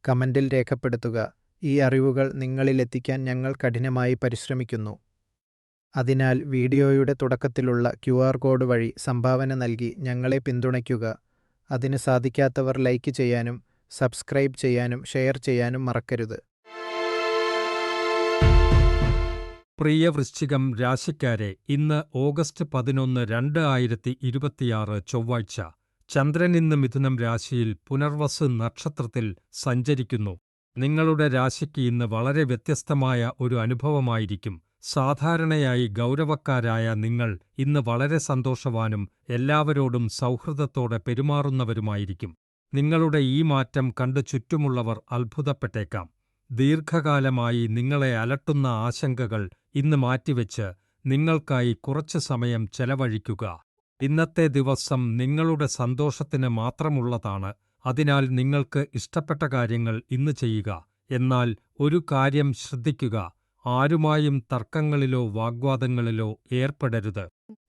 കമൻറ്റിൽ രേഖപ്പെടുത്തുക. ഈ അറിവുകൾ നിങ്ങളിലെത്തിക്കാൻ ഞങ്ങൾ കഠിനമായി പരിശ്രമിക്കുന്നു. അതിനാൽ വീഡിയോയുടെ തുടക്കത്തിലുള്ള QR കോഡ് വഴി സംഭാവന നൽകി ഞങ്ങളെ പിന്തുണയ്ക്കുക. അതിന് സാധിക്കാത്തവർ ലൈക്ക് ചെയ്യാനും സബ്സ്ക്രൈബ് ചെയ്യാനും ഷെയർ ചെയ്യാനും മറക്കരുത്. പ്രിയ വൃശ്ചികം രാശിക്കാരെ, ഇന്ന് ഓഗസ്റ്റ് 11, 2026 ചൊവ്വാഴ്ച. ചന്ദ്രൻ ഇന്ന് മിഥുനം രാശിയിൽ പുനർവസു നക്ഷത്രത്തിൽ സഞ്ചരിക്കുന്നു. നിങ്ങളുടെ രാശിക്ക് ഇന്ന് വളരെ വ്യത്യസ്തമായ ഒരു അനുഭവമായിരിക്കും. സാധാരണയായി ഗൗരവക്കാരായ നിങ്ങൾ ഇന്ന് വളരെ സന്തോഷവാനും എല്ലാവരോടും സൗഹൃദത്തോടെ പെരുമാറുന്നവരുമായിരിക്കും. നിങ്ങളുടെ ഈ മാറ്റം കണ്ട് ചുറ്റുമുള്ളവർ അത്ഭുതപ്പെട്ടേക്കാം. ദീർഘകാലമായി നിങ്ങളെ അലട്ടുന്ന ആശങ്കകൾ ഇന്ന് മാറ്റിവെച്ച് നിങ്ങൾക്കായി കുറച്ച് സമയം ചെലവഴിക്കുക. ഇന്നത്തെ ദിവസം നിങ്ങളുടെ സന്തോഷത്തിന് മാത്രമുള്ളതാണ്. അതിനാൽ നിങ്ങൾക്ക് ഇഷ്ടപ്പെട്ട കാര്യങ്ങൾ ഇന്ന് ചെയ്യുക. എന്നാൽ ഒരു കാര്യം ശ്രദ്ധിക്കുക: ആരുമായും തർക്കങ്ങളിലോ വാഗ്വാദങ്ങളിലോ ഏർപ്പെടരുത്.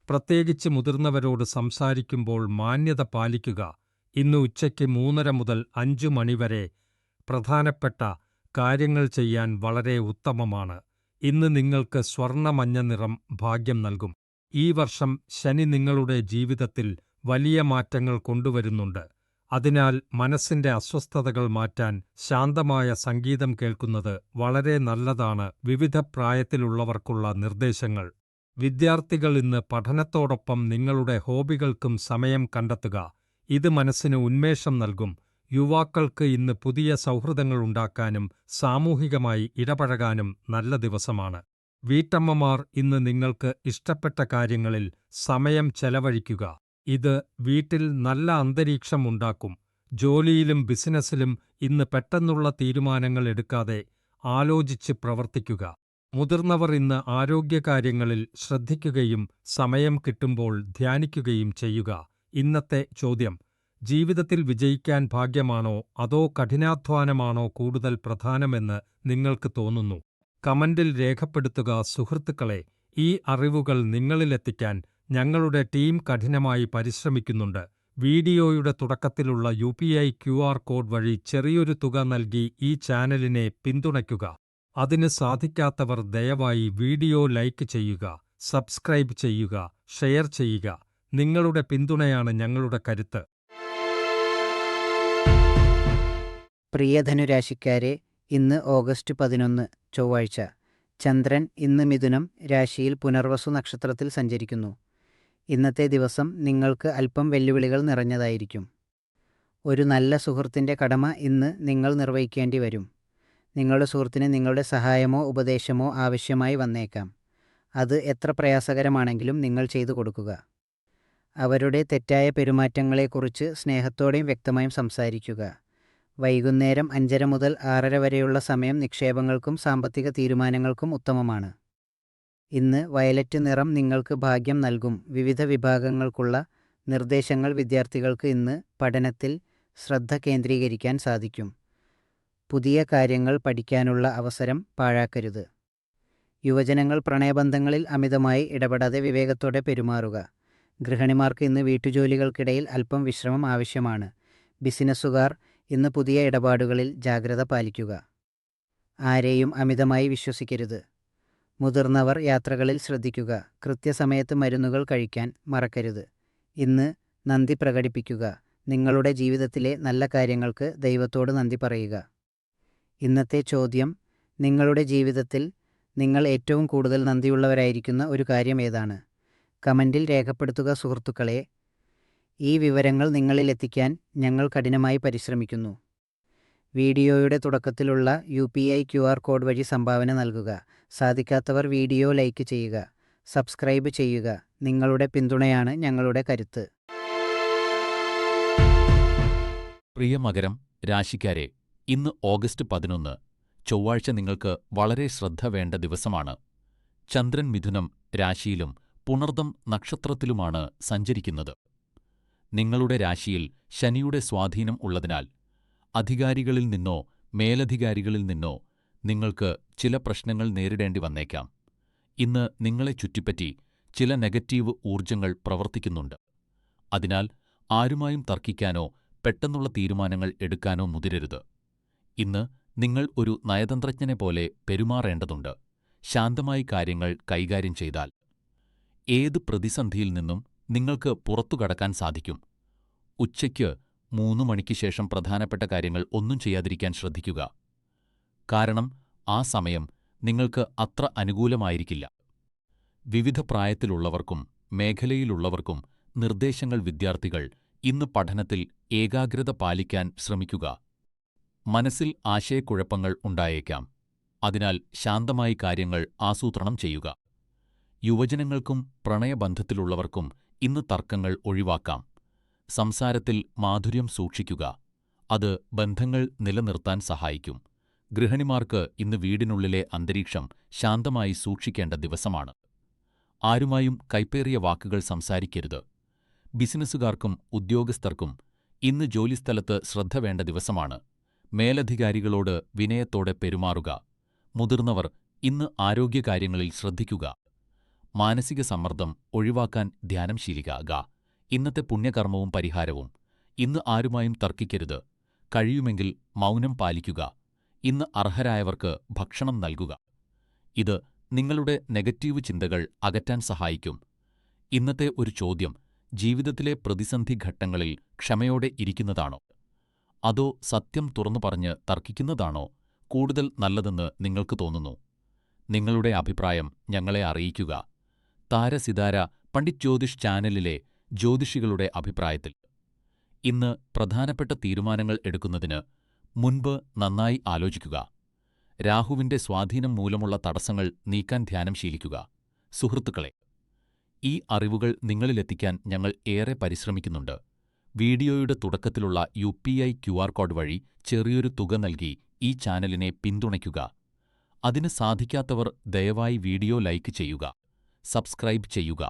പ്രത്യേകിച്ച് മുതിർന്നവരോട് സംസാരിക്കുമ്പോൾ മാന്യത പാലിക്കുക. ഇന്ന് ഉച്ചയ്ക്ക് 3:30 മുതൽ 5 മണിവരെ പ്രധാനപ്പെട്ട കാര്യങ്ങൾ ചെയ്യാൻ വളരെ ഉത്തമമാണ്. ഇന്ന് നിങ്ങൾക്ക് സ്വർണ്ണ-മഞ്ഞ നിറം ഭാഗ്യം നൽകും. ഈ വർഷം ശനി നിങ്ങളുടെ ജീവിതത്തിൽ വലിയ മാറ്റങ്ങൾ കൊണ്ടുവരുന്നുണ്ട്. അതിനാൽ മനസ്സിന്റെ അസ്വസ്ഥതകൾ മാറ്റാൻ ശാന്തമായ സംഗീതം കേൾക്കുന്നത് വളരെ നല്ലതാണ്. വിവിധ പ്രായത്തിലുള്ളവർക്കുള്ള നിർദ്ദേശങ്ങൾ. വിദ്യാർത്ഥികൾ ഇന്ന് പഠനത്തോടൊപ്പം നിങ്ങളുടെ ഹോബികൾക്കും സമയം കണ്ടെത്തുക. ഇത് മനസ്സിന് ഉന്മേഷം നൽകും. യുവാക്കൾക്ക് ഇന്ന് പുതിയ സൗഹൃദങ്ങൾ ഉണ്ടാക്കാനും സാമൂഹികമായി ഇടപഴകാനും നല്ല ദിവസമാണ്. വീട്ടമ്മമാർ ഇന്ന് നിങ്ങൾക്ക് ഇഷ്ടപ്പെട്ട കാര്യങ്ങളിൽ സമയം ചെലവഴിക്കുക. ഇത് വീട്ടിൽ നല്ല അന്തരീക്ഷം ഉണ്ടാക്കും. ജോലിയിലും ബിസിനസ്സിലും ഇന്ന് പെട്ടെന്നുള്ള തീരുമാനങ്ങൾ എടുക്കാതെ ആലോചിച്ച് പ്രവർത്തിക്കുക. മുതിർന്നവർ ഇന്ന് ആരോഗ്യകാര്യങ്ങളിൽ ശ്രദ്ധിക്കുകയും സമയം കിട്ടുമ്പോൾ ധ്യാനിക്കുകയും ചെയ്യുക. ഇന്നത്തെ ചോദ്യം: ജീവിതത്തിൽ വിജയിക്കാൻ ഭാഗ്യമാണോ അതോ കഠിനാധ്വാനമാണോ കൂടുതൽ പ്രധാനമെന്ന് നിങ്ങൾക്ക് തോന്നുന്നു? കമന്റിൽ രേഖപ്പെടുത്തുക. സുഹൃത്തുക്കളെ, ഈ അറിവുകൾ നിങ്ങളിലെത്തിക്കാൻ ഞങ്ങളുടെ ടീം കഠിനമായി പരിശ്രമിക്കുന്നുണ്ട്. വീഡിയോയുടെ തുടക്കത്തിലുള്ള UPI QR കോഡ് വഴി ചെറിയൊരു തുക നൽകി ഈ ചാനലിനെ പിന്തുണയ്ക്കുക. അതിന് സാധിക്കാത്തവർ ദയവായി വീഡിയോ ലൈക്ക് ചെയ്യുക, സബ്സ്ക്രൈബ് ചെയ്യുക, ഷെയർ ചെയ്യുക. നിങ്ങളുടെ പിന്തുണയാണ് ഞങ്ങളുടെ കരുത്ത്. പ്രിയ ധനുരാശിക്കാരെ, ഇന്ന് ഓഗസ്റ്റ് 11 ചൊവ്വാഴ്ച. ചന്ദ്രൻ ഇന്ന് മിഥുനം രാശിയിൽ പുനർവസു നക്ഷത്രത്തിൽ സഞ്ചരിക്കുന്നു. ഇന്നത്തെ ദിവസം നിങ്ങൾക്ക് അല്പം വെല്ലുവിളികൾ നിറഞ്ഞതായിരിക്കും. ഒരു നല്ല സുഹൃത്തിൻ്റെ കടമ ഇന്ന് നിങ്ങൾ നിർവഹിക്കേണ്ടി വരും. നിങ്ങളുടെ സുഹൃത്തിന് നിങ്ങളുടെ സഹായമോ ഉപദേശമോ ആവശ്യമായി വന്നേക്കാം. അത് എത്ര പ്രയാസകരമാണെങ്കിലും നിങ്ങൾ ചെയ്തു കൊടുക്കുക. അവരുടെ തെറ്റായ പെരുമാറ്റങ്ങളെക്കുറിച്ച് സ്നേഹത്തോടെയും വ്യക്തമായും സംസാരിക്കുക. വൈകുന്നേരം 5:30 മുതൽ 6:30 വരെയുള്ള സമയം നിക്ഷേപങ്ങൾക്കും സാമ്പത്തിക തീരുമാനങ്ങൾക്കും ഉത്തമമാണ്. ഇന്ന് വയലറ്റ് നിറം നിങ്ങൾക്ക് ഭാഗ്യം നൽകും. വിവിധ വിഭാഗങ്ങൾക്കുള്ള നിർദ്ദേശങ്ങൾ. വിദ്യാർത്ഥികൾക്ക് ഇന്ന് പഠനത്തിൽ ശ്രദ്ധ കേന്ദ്രീകരിക്കാൻ സാധിക്കും. പുതിയ കാര്യങ്ങൾ പഠിക്കാനുള്ള അവസരം പാഴാക്കരുത്. യുവജനങ്ങൾ പ്രണയബന്ധങ്ങളിൽ അമിതമായി ഇടപെടാതെ വിവേകത്തോടെ പെരുമാറുക. ഗൃഹിണിമാർക്ക് ഇന്ന് വീട്ടുജോലികൾക്കിടയിൽ അല്പം വിശ്രമം ആവശ്യമാണ്. ബിസിനസ്സുകാർ ഇന്ന് പുതിയ ഇടപാടുകളിൽ ജാഗ്രത പാലിക്കുക. ആരെയും അമിതമായി വിശ്വസിക്കരുത്. മുതിർന്നവർ യാത്രകളിൽ ശ്രദ്ധിക്കുക. കൃത്യസമയത്ത് മരുന്നുകൾ കഴിക്കാൻ മറക്കരുത്. ഇന്ന് നന്ദി പ്രകടിപ്പിക്കുക. നിങ്ങളുടെ ജീവിതത്തിലെ നല്ല കാര്യങ്ങൾക്ക് ദൈവത്തോട് നന്ദി പറയുക. ഇന്നത്തെ ചോദ്യം: നിങ്ങളുടെ ജീവിതത്തിൽ നിങ്ങൾ ഏറ്റവും കൂടുതൽ നന്ദിയുള്ളവരായിരിക്കുന്ന ഒരു കാര്യം ഏതാണ്? കമന്റിൽ രേഖപ്പെടുത്തുക. സുഹൃത്തുക്കളെ, ഈ വിവരങ്ങൾ നിങ്ങളിലെത്തിക്കാൻ ഞങ്ങൾ കഠിനമായി പരിശ്രമിക്കുന്നു. വീഡിയോയുടെ തുടക്കത്തിലുള്ള UPI QR കോഡ് വഴി സംഭാവന നൽകുക. സാധിക്കാത്തവർ വീഡിയോ ലൈക്ക് ചെയ്യുക, സബ്സ്ക്രൈബ് ചെയ്യുക. നിങ്ങളുടെ പിന്തുണയാണ് ഞങ്ങളുടെ കരുത്ത്. പ്രിയ മകരം രാശിക്കാരെ, ഇന്ന് ഓഗസ്റ്റ് 11 ചൊവ്വാഴ്ച നിങ്ങൾക്ക് വളരെ ശ്രദ്ധ വേണ്ട ദിവസമാണ്. ചന്ദ്രൻ മിഥുനം രാശിയിലും പുണർദം നക്ഷത്രത്തിലുമാണ് സഞ്ചരിക്കുന്നത്. നിങ്ങളുടെ രാശിയിൽ ശനിയുടെ സ്വാധീനം ഉള്ളതിനാൽ അധികാരികളിൽ നിന്നോ മേലധികാരികളിൽ നിന്നോ നിങ്ങൾക്ക് ചില പ്രശ്നങ്ങൾ നേരിടേണ്ടി വന്നേക്കാം. ഇന്ന് നിങ്ങളെ ചുറ്റിപ്പറ്റി ചില നെഗറ്റീവ് ഊർജങ്ങൾ പ്രവർത്തിക്കുന്നുണ്ട്. അതിനാൽ ആരുമായും തർക്കിക്കാനോ പെട്ടെന്നുള്ള തീരുമാനങ്ങൾ എടുക്കാനോ മുതിരരുത്. ഇന്ന് നിങ്ങൾ ഒരു നയതന്ത്രജ്ഞനെ പോലെ പെരുമാറേണ്ടതുണ്ട്. ശാന്തമായി കാര്യങ്ങൾ കൈകാര്യം ചെയ്താൽ ഏത് പ്രതിസന്ധിയിൽ നിന്നും നിങ്ങൾക്ക് പുറത്തുകടക്കാൻ സാധിക്കും. ഉച്ചയ്ക്ക് 3 മണിക്ക് ശേഷം പ്രധാനപ്പെട്ട കാര്യങ്ങൾ ഒന്നും ചെയ്യാതിരിക്കാൻ ശ്രദ്ധിക്കുക. കാരണം ആ സമയം നിങ്ങൾക്ക് അത്ര അനുകൂലമായിരിക്കില്ല. വിവിധ പ്രായത്തിലുള്ളവർക്കും മേഖലയിലുള്ളവർക്കും നിർദ്ദേശങ്ങൾ. വിദ്യാർത്ഥികൾ ഇന്ന് പഠനത്തിൽ ഏകാഗ്രത പാലിക്കാൻ ശ്രമിക്കുക. മനസ്സിൽ ആശയക്കുഴപ്പങ്ങൾ ഉണ്ടായേക്കാം. അതിനാൽ ശാന്തമായി കാര്യങ്ങൾ ആസൂത്രണം ചെയ്യുക. യുവജനങ്ങൾക്കും പ്രണയബന്ധത്തിലുള്ളവർക്കും ഇന്ന് തർക്കങ്ങൾ ഒഴിവാക്കാം. സംസാരത്തിൽ മാധുര്യം സൂക്ഷിക്കുക. അത് ബന്ധങ്ങൾ നിലനിർത്താൻ സഹായിക്കും. ഗൃഹിണിമാർക്ക് ഇന്ന് വീടിനുള്ളിലെ അന്തരീക്ഷം ശാന്തമായി സൂക്ഷിക്കേണ്ട ദിവസമാണ്. ആരുമായും കൈപ്പേറിയ വാക്കുകൾ സംസാരിക്കരുത്. ബിസിനസ്സുകാർക്കും ഉദ്യോഗസ്ഥർക്കും ഇന്ന് ജോലിസ്ഥലത്ത് ശ്രദ്ധ വേണ്ട ദിവസമാണ്. മേലധികാരികളോട് വിനയത്തോടെ പെരുമാറുക. മുതിർന്നവർ ഇന്ന് ആരോഗ്യകാര്യങ്ങളിൽ ശ്രദ്ധിക്കുക. മാനസിക സമ്മർദ്ദം ഒഴിവാക്കാൻ ധ്യാനം ശീലിക്കുക. ഇന്നത്തെ പുണ്യകർമ്മവും പരിഹാരവും. ഇന്ന് ആരുമായും തർക്കിക്കരുത്. കഴിയുമെങ്കിൽ മൗനം പാലിക്കുക. ഇന്ന് അർഹരായവർക്ക് ഭക്ഷണം നൽകുക. ഇത് നിങ്ങളുടെ നെഗറ്റീവ് ചിന്തകൾ അകറ്റാൻ സഹായിക്കും. ഇന്നത്തെ ഒരു ചോദ്യം: ജീവിതത്തിലെ പ്രതിസന്ധി ഘട്ടങ്ങളിൽ ക്ഷമയോടെ ഇരിക്കുന്നതാണോ? അതോ സത്യം തുറന്നു പറഞ്ഞ് തർക്കിക്കുന്നതാണോ കൂടുതൽ നല്ലതെന്ന് നിങ്ങൾക്ക് തോന്നുന്നു? നിങ്ങളുടെ അഭിപ്രായം ഞങ്ങളെ അറിയിക്കുക. താരസിതാര പണ്ഡിറ്റ് ജ്യോതിഷ് ചാനലിലെ ജ്യോതിഷികളുടെ അഭിപ്രായത്തിൽ. ഇന്ന് പ്രധാനപ്പെട്ട തീരുമാനങ്ങൾ എടുക്കുന്നതിന് മുൻപ് നന്നായി ആലോചിക്കുക. രാഹുവിന്റെ സ്വാധീനം മൂലമുള്ള തടസ്സങ്ങൾ നീക്കാൻ ധ്യാനം ശീലിക്കുക. സുഹൃത്തുക്കളെ, ഈ അറിവുകൾ നിങ്ങളിലെത്തിക്കാൻ ഞങ്ങൾ ഏറെ പരിശ്രമിക്കുന്നുണ്ട്. വീഡിയോയുടെ തുടക്കത്തിലുള്ള UPI QR കോഡ് വഴി ചെറിയൊരു തുക നൽകി ഈ ചാനലിനെ പിന്തുണയ്ക്കുക. അതിന് സാധിക്കാത്തവർ ദയവായി വീഡിയോ ലൈക്ക് ചെയ്യുക, സബ്സ്ക്രൈബ് ചെയ്യുക.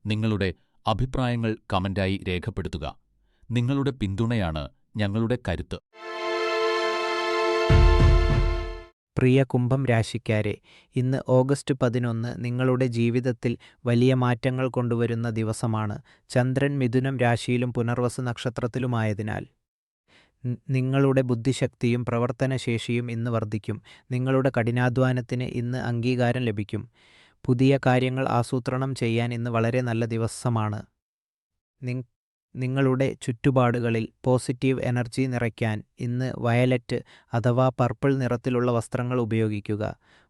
നിങ്ങളുടെ അഭിപ്രായങ്ങൾ കമന്റായി രേഖപ്പെടുത്തുക. നിങ്ങളുടെ പിന്തുണയാണ് ഞങ്ങളുടെ കരുത്ത്. പ്രിയ കുംഭം രാശിക്കാരെ, ഇന്ന് ഓഗസ്റ്റ് 11 നിങ്ങളുടെ ജീവിതത്തിൽ വലിയ മാറ്റങ്ങൾ കൊണ്ടുവരുന്ന ദിവസമാണ്. ചന്ദ്രൻ മിഥുനം രാശിയിലും പുനർവസു നക്ഷത്രത്തിലുമായതിനാൽ നിങ്ങളുടെ ബുദ്ധിശക്തിയും പ്രവർത്തനശേഷിയും ഇന്ന് വർദ്ധിക്കും. നിങ്ങളുടെ കഠിനാധ്വാനത്തിന് ഇന്ന് അംഗീകാരം ലഭിക്കും. പുതിയ കാര്യങ്ങൾ ആസൂത്രണം ചെയ്യാൻ ഇന്ന് വളരെ നല്ല ദിവസമാണ്. നിങ്ങളുടെ ചുറ്റുപാടുകളിൽ പോസിറ്റീവ് എനർജി നിറയ്ക്കാൻ ഇന്ന് വയലറ്റ് അഥവാ പർപ്പിൾ നിറത്തിലുള്ള വസ്ത്രങ്ങൾ ഉപയോഗിക്കുക.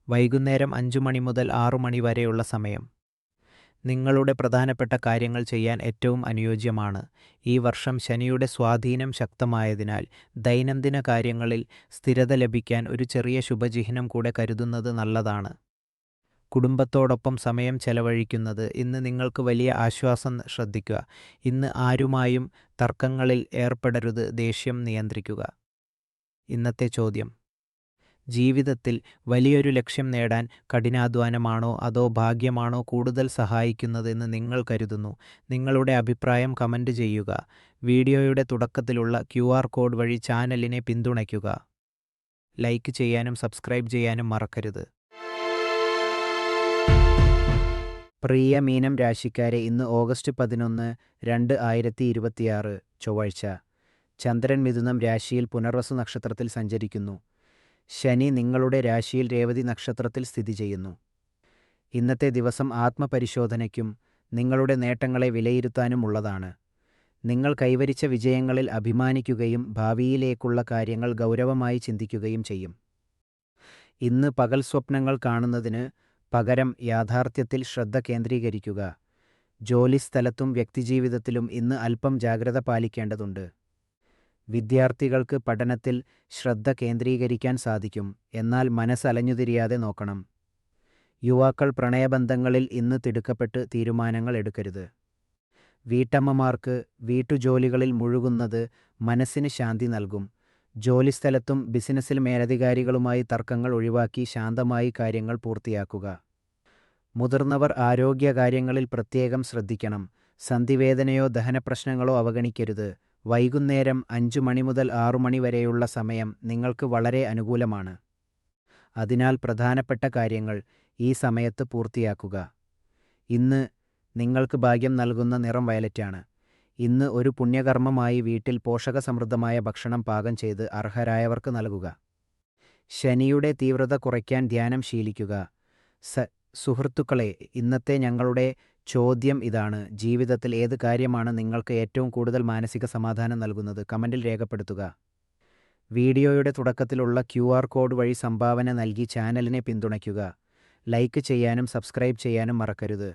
വൈകുന്നേരം 5 മണി മുതൽ 6 മണി വരെയുള്ള സമയം നിങ്ങളുടെ പ്രധാനപ്പെട്ട കാര്യങ്ങൾ ചെയ്യാൻ ഏറ്റവും അനുയോജ്യമാണ്. ഈ വർഷം ശനിയുടെ സ്വാധീനം ശക്തമായതിനാൽ ദൈനംദിന കാര്യങ്ങളിൽ സ്ഥിരത ലഭിക്കാൻ ഒരു ചെറിയ ശുഭചിഹ്നം കൂടെ കരുതുന്നത് നല്ലതാണ്. കുടുംബത്തോടൊപ്പം സമയം ചെലവഴിക്കുന്നത് ഇന്ന് നിങ്ങൾക്ക് വലിയ ആശ്വാസം. ശ്രദ്ധിക്കുക, ഇന്ന് ആരുമായും തർക്കങ്ങളിൽ ഏർപ്പെടരുത്. ദേഷ്യം നിയന്ത്രിക്കുക. ഇന്നത്തെ ചോദ്യം: ജീവിതത്തിൽ വലിയൊരു ലക്ഷ്യം നേടാൻ കഠിനാധ്വാനമാണോ അതോ ഭാഗ്യമാണോ കൂടുതൽ സഹായിക്കുന്നതെന്ന് നിങ്ങൾ കരുതുന്നു? നിങ്ങളുടെ അഭിപ്രായം കമന്റ് ചെയ്യുക. വീഡിയോയുടെ തുടക്കത്തിലുള്ള QR കോഡ് വഴി ചാനലിനെ പിന്തുണയ്ക്കുക. ലൈക്ക് ചെയ്യാനും സബ്സ്ക്രൈബ് ചെയ്യാനും മറക്കരുത്. പ്രിയ മീനം രാശിക്കാരെ, ഇന്ന് ഓഗസ്റ്റ് 11, 2026 ചൊവ്വാഴ്ച. ചന്ദ്രൻ മിഥുനം രാശിയിൽ പുനർവസു നക്ഷത്രത്തിൽ സഞ്ചരിക്കുന്നു. ശനി നിങ്ങളുടെ രാശിയിൽ രേവതി നക്ഷത്രത്തിൽ സ്ഥിതി ചെയ്യുന്നു. ഇന്നത്തെ ദിവസം ആത്മപരിശോധനയ്ക്കും നിങ്ങളുടെ നേട്ടങ്ങളെ വിലയിരുത്താനുമുള്ളതാണ്. നിങ്ങൾ കൈവരിച്ച വിജയങ്ങളിൽ അഭിമാനിക്കുകയും ഭാവിയിലേക്കുള്ള കാര്യങ്ങൾ ഗൗരവമായി ചിന്തിക്കുകയും ചെയ്യും. ഇന്ന് പകൽ സ്വപ്നങ്ങൾ കാണുന്നതിന് പകരം യാഥാർത്ഥ്യത്തിൽ ശ്രദ്ധ കേന്ദ്രീകരിക്കുക. ജോലിസ്ഥലത്തും വ്യക്തിജീവിതത്തിലും ഇന്ന് അല്പം ജാഗ്രത പാലിക്കേണ്ടതുണ്ട്. വിദ്യാർത്ഥികൾക്ക് പഠനത്തിൽ ശ്രദ്ധ കേന്ദ്രീകരിക്കാൻ സാധിക്കും, എന്നാൽ മനസ്സ് അലഞ്ഞുതിരിയാതെ നോക്കണം. യുവാക്കൾ പ്രണയബന്ധങ്ങളിൽ ഇന്ന് തിടുക്കപ്പെട്ട് തീരുമാനങ്ങൾ എടുക്കരുത്. വീട്ടമ്മമാർക്ക് വീട്ടുജോലികളിൽ മുഴുകുന്നത് മനസ്സിന് ശാന്തി നൽകും. ജോലിസ്ഥലത്തും ബിസിനസ്സിൽ മേലധികാരികളുമായി തർക്കങ്ങൾ ഒഴിവാക്കി ശാന്തമായി കാര്യങ്ങൾ പൂർത്തിയാക്കുക. മുതിർന്നവർ ആരോഗ്യകാര്യങ്ങളിൽ പ്രത്യേകം ശ്രദ്ധിക്കണം. സന്ധിവേദനയോ ദഹനപ്രശ്നങ്ങളോ അവഗണിക്കരുത്. വൈകുന്നേരം 5 മണി മുതൽ 6 മണി വരെയുള്ള സമയം നിങ്ങൾക്ക് വളരെ അനുകൂലമാണ്. അതിനാൽ പ്രധാനപ്പെട്ട കാര്യങ്ങൾ ഈ സമയത്ത് പൂർത്തിയാക്കുക. ഇന്ന് നിങ്ങൾക്ക് ഭാഗ്യം നൽകുന്ന നിറം വയലറ്റാണ്. ഇന്ന് ഒരു പുണ്യകർമ്മമായി വീട്ടിൽ പോഷകസമൃദ്ധമായ ഭക്ഷണം പാകം ചെയ്ത് അർഹരായവർക്ക് നൽകുക. ശനിയുടെ തീവ്രത കുറയ്ക്കാൻ ധ്യാനം ശീലിക്കുക. സുഹൃത്തുക്കളെ, ഇന്നത്തെ ഞങ്ങളുടെ ചോദ്യം ഇതാണ്: ജീവിതത്തിൽ ഏത് കാര്യമാണ് നിങ്ങൾക്ക് ഏറ്റവും കൂടുതൽ മാനസിക സമാധാനം നൽകുന്നത്? കമന്റിൽ രേഖപ്പെടുത്തുക. വീഡിയോയുടെ തുടക്കത്തിലുള്ള QR കോഡ് വഴി സംഭാവന നൽകി ചാനലിനെ പിന്തുണയ്ക്കുക. ലൈക്ക് ചെയ്യാനും സബ്സ്ക്രൈബ് ചെയ്യാനും മറക്കരുത്.